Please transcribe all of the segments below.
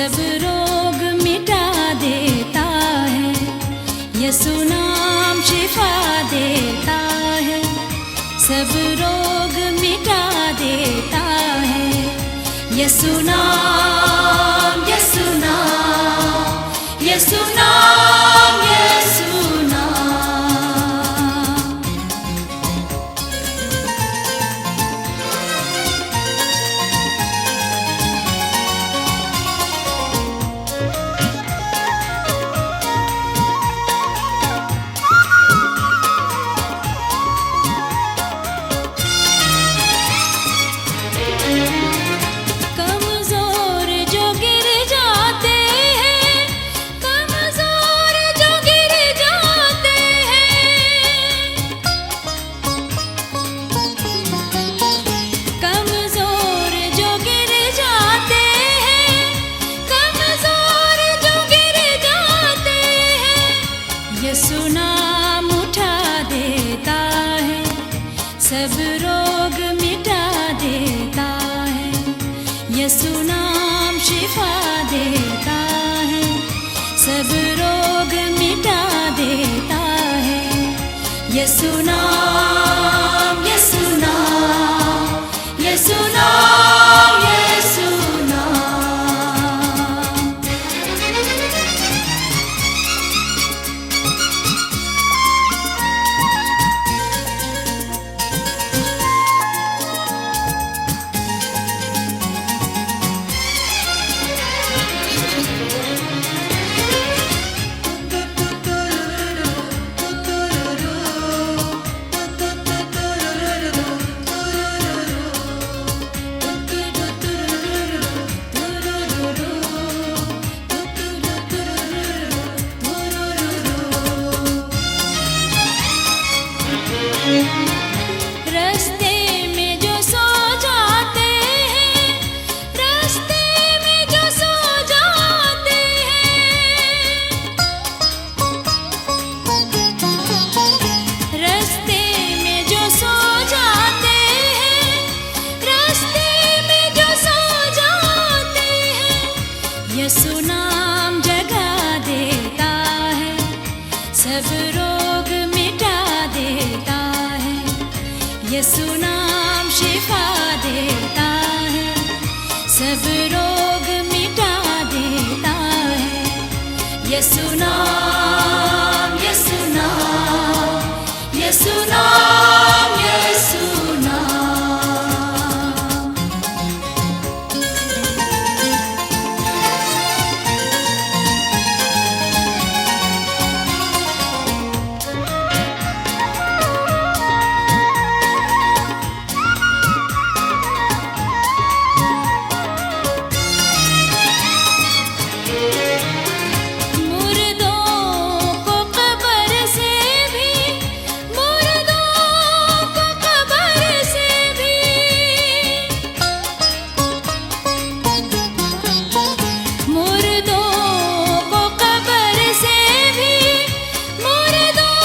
सब रोग मिटा देता है। यीशु नाम शिफा देता है, सब रोग मिटा देता है। यीशु नाम, यीशु नाम, यीशु नाम, यीशु नाम। कमजोर जो गिर जाते हैं, कमजोर जो गिर जाते हैं, कमजोर जो गिर जाते हैं, कमजोर जो गिर जाते हैं, यीशु नाम उठा देता है, सब रोग मिटा देता है। यीशु नाम शिफा देता है, सब रोग मिटा देता है। यीशु नाम, यीशु नाम, यीशु नाम, यीशु नाम। रास्ते में जो सो जाते हैं, रास्ते में जो सो जाते हैं, रास्ते में जो सो जाते हैं, रास्ते में जो सो जाते हैं, यीशु नाम जगा देता है, सब रोग मिटा देता है। यीशु नाम शिफा देता है, सब रोग मिटा देता है। यीशु नाम, यीशु नाम, यीशु नाम, यीशु नाम। मुर्दों को कब्र से भी, मुर्दों को कब्र से भी, मुर्दों को कब्र से भी, मुर्दों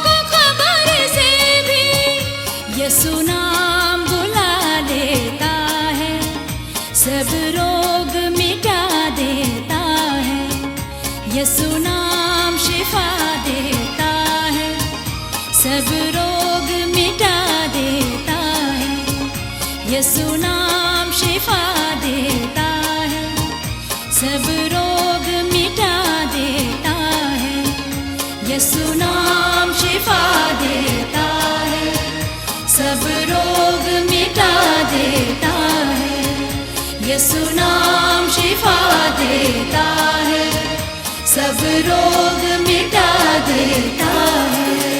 को कब्र से भी, यीशु नाम बुला लेता है, सब रोग मिटा देता है। यीशु नाम शिफा देता है, सब रोग मिटा देता है। यीशु नाम शिफा देता है, सब रोग मिटा देता है। यीशु नाम शिफा देता है, सब रोग मिटा देता है। यीशु नाम शिफा देता है, सब रोग मिटा देता है।